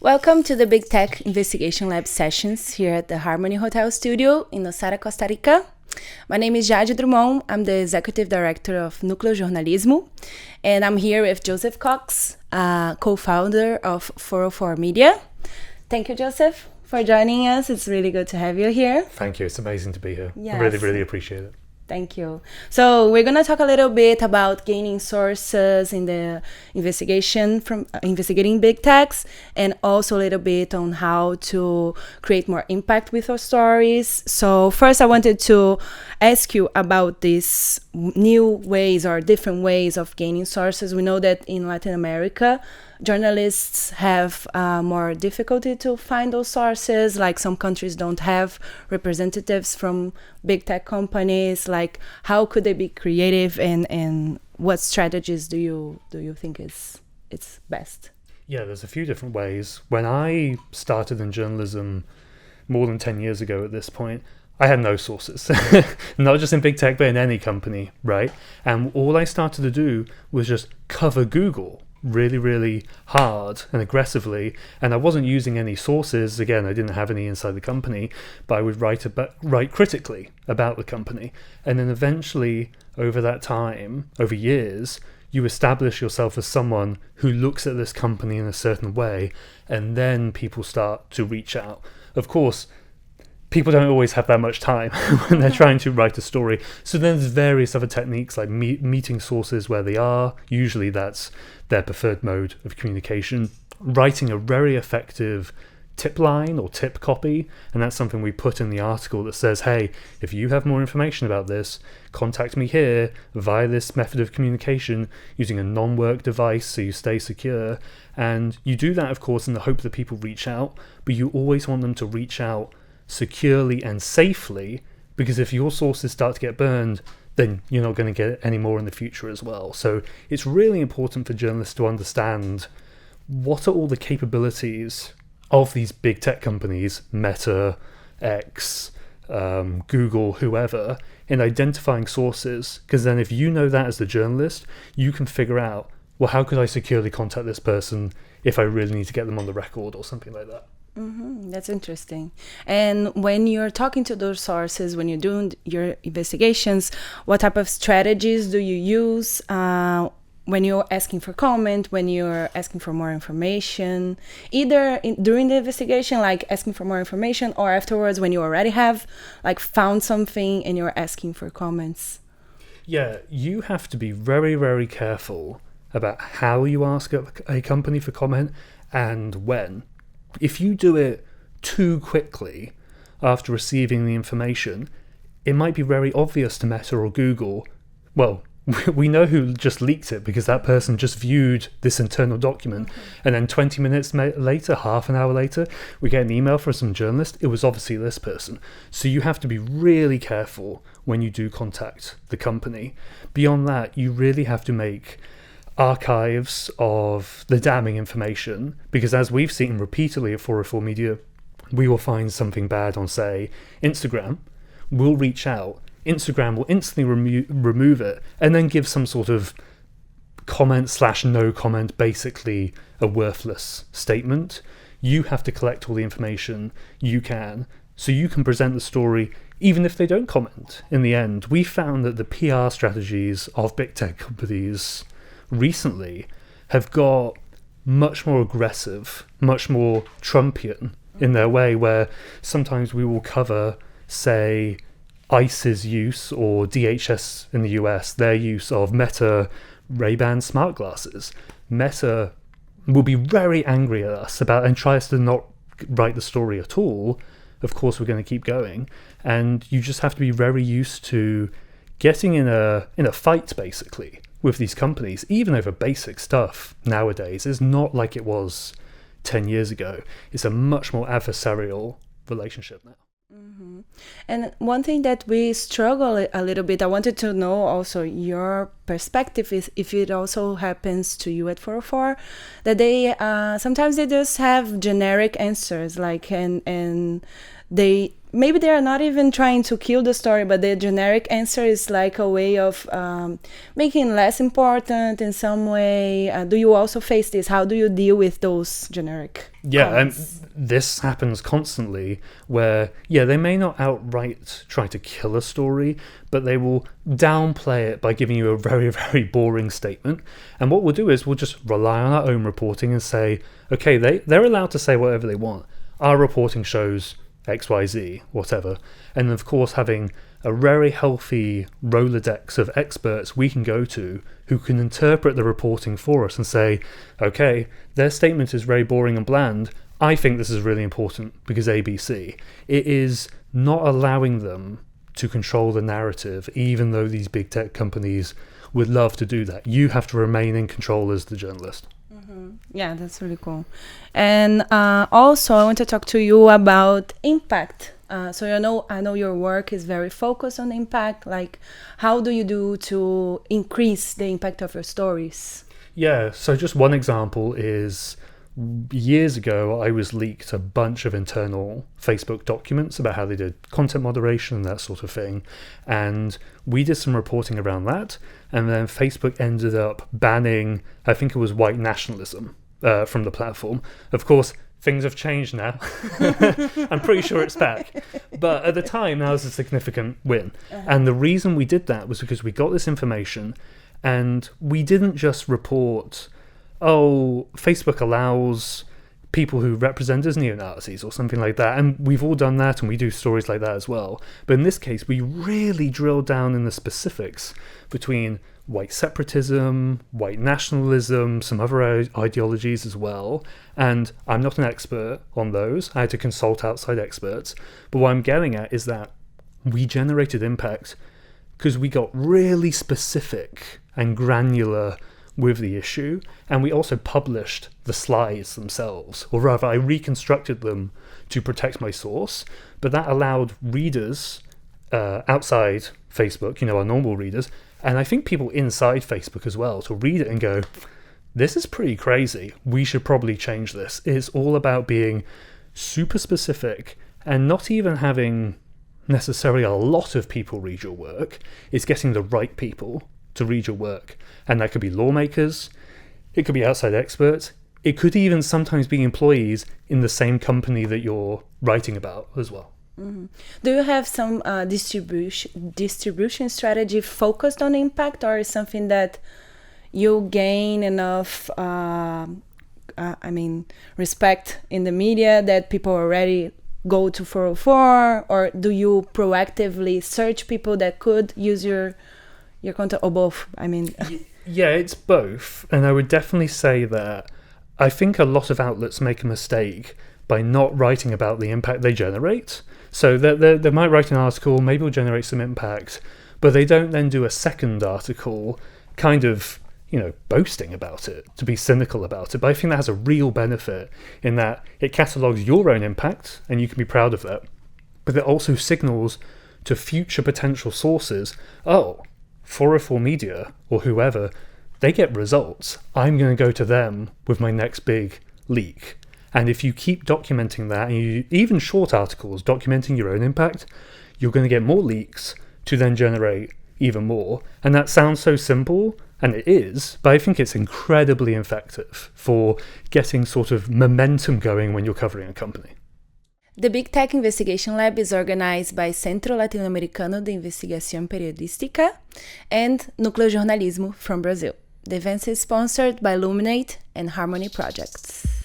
Welcome to the Big Tech Investigation Lab sessions here at the Harmony Hotel Studio in Osara, Costa Rica. My name is Jade Drummond. I'm the Executive Director of Núcleo Jornalismo, and I'm here with Joseph Cox, co-founder of 404 Media. Thank you, Joseph, for joining us. It's really good to have you here. Thank you. It's amazing to be here. Yes. I really appreciate it. Thank you. So we're going to talk a little bit about gaining sources in the investigation from investigating big techs, and also a little bit on how to create more impact with our stories. So first I wanted to ask you about these new ways or different ways of gaining sources. We know that in Latin America, journalists have more difficulty to find those sources. Like some countries don't have representatives from big tech companies. Like how could they be creative, and what strategies do you think it's best? Yeah, there's a few different ways. When I started in journalism more than 10 years ago at this point, I had no sources, not just in big tech, but in any company, right? And all I started to do was just cover Google really hard and aggressively, and I wasn't using any sources. Again, I didn't have any inside the company, but I would write critically about the company. And then eventually, over that time, over years, you establish yourself as someone who looks at this company in a certain way, and then people start to reach out. Of course, people don't always have that much time when they're trying to write a story. So then there's various other techniques like meeting sources where they are. Usually that's their preferred mode of communication. Writing a very effective tip line or tip copy. And that's something we put in the article that says, hey, if you have more information about this, contact me here via this method of communication using a non-work device so you stay secure. And you do that, of course, in the hope that people reach out, but you always want them to reach out securely and safely, because if your sources start to get burned, then you're not going to get any more in the future as well. So it's really important for journalists to understand what are all the capabilities of these big tech companies, Meta, X, Google, whoever, in identifying sources, because then if you know that as the journalist, you can figure out, well, how could I securely contact this person if I really need to get them on the record or something like that. Mm-hmm. That's interesting. And when you're talking to those sources, when you're doing your investigations, what type of strategies do you use when you're asking for comment, when you're asking for more information, either during the investigation, like asking for more information, or afterwards when you already have like found something and you're asking for comments? Yeah, you have to be very careful about how you ask a company for comment and when. If you do it too quickly after receiving the information, it might be very obvious to Meta or Google, well, we know who just leaked it because that person just viewed this internal document. And then 20 minutes later, half an hour later, we get an email from some journalist. It was obviously this person. So you have to be really careful when you do contact the company. Beyond that, you really have to make archives of the damning information, because as we've seen repeatedly at 404 Media, we will find something bad on, say, Instagram. We'll reach out. Instagram will instantly remove it and then give some sort of comment/no comment, basically a worthless statement. You have to collect all the information you can so you can present the story even if they don't comment. In the end, we found that the PR strategies of big tech companies recently have got much more aggressive, much more Trumpian in their way, where sometimes we will cover, say, ICE's use, or DHS in the US, their use of Meta Ray-Ban smart glasses. Meta will be very angry at us about and try us to not write the story at all. Of course, we're going to keep going, and you just have to be very used to getting in a fight, basically, with these companies, even over basic stuff nowadays. Is not like it was 10 years ago. It's a much more adversarial relationship now. Mm-hmm. And one thing that we struggle a little bit, I wanted to know also your perspective, is if it also happens to you at 404, that they sometimes they just have generic answers, like and they maybe they are not even trying to kill the story, but the generic answer is like a way of making less important in some way. Do you also face this? How do you deal with those generic comments? And this happens constantly where, they may not outright try to kill a story, but they will downplay it by giving you a very, very boring statement. And what we'll do is we'll just rely on our own reporting and say, okay, they're allowed to say whatever they want. Our reporting shows XYZ, whatever. And of course, having a very healthy Rolodex of experts we can go to who can interpret the reporting for us and say, okay, their statement is very boring and bland. I think this is really important because ABC. It is not allowing them to control the narrative, even though these big tech companies would love to do that. You have to remain in control as the journalist. Yeah, that's really cool. And also, I want to talk to you about impact. So I know your work is very focused on impact. Like, how do you do to increase the impact of your stories? Yeah, so just one example is years ago, I was leaked a bunch of internal Facebook documents about how they did content moderation and that sort of thing. And we did some reporting around that. And then Facebook ended up banning, I think it was white nationalism from the platform. Of course, things have changed now. I'm pretty sure it's back. But at the time, that was a significant win. And the reason we did that was because we got this information and we didn't just report, oh, Facebook allows people who represent as neo-Nazis or something like that. And we've all done that and we do stories like that as well. But in this case, we really drilled down in the specifics between white separatism, white nationalism, some other ideologies as well. And I'm not an expert on those. I had to consult outside experts. But what I'm getting at is that we generated impact because we got really specific and granular with the issue, and we also published the slides themselves, or rather I reconstructed them to protect my source, but that allowed readers outside Facebook, our normal readers, and I think people inside Facebook as well, to read it and go, this is pretty crazy, we should probably change this. It's all about being super specific and not even having necessarily a lot of people read your work. It's getting the right people to read your work. And that could be lawmakers, it could be outside experts, it could even sometimes be employees in the same company that you're writing about as well. Mm-hmm. Do you have some distribution strategy focused on impact, or is something that you gain enough respect in the media that people already go to 404, or do you proactively search people that could use your content, or both? Yeah, it's both. And I would definitely say that I think a lot of outlets make a mistake by not writing about the impact they generate. So they might write an article, maybe it'll generate some impact, but they don't then do a second article kind of, boasting about it, to be cynical about it. But I think that has a real benefit in that it catalogues your own impact and you can be proud of that. But it also signals to future potential sources, 404 Media or whoever, they get results. I'm going to go to them with my next big leak. And if you keep documenting that, and you, even short articles documenting your own impact, you're going to get more leaks to then generate even more. And that sounds so simple, and it is, but I think it's incredibly effective for getting sort of momentum going when you're covering a company. The Big Tech Investigation Lab is organized by Centro Latino-Americano de Investigación Periodística and Núcleo Jornalismo from Brazil. The event is sponsored by Luminate and Harmony Projects.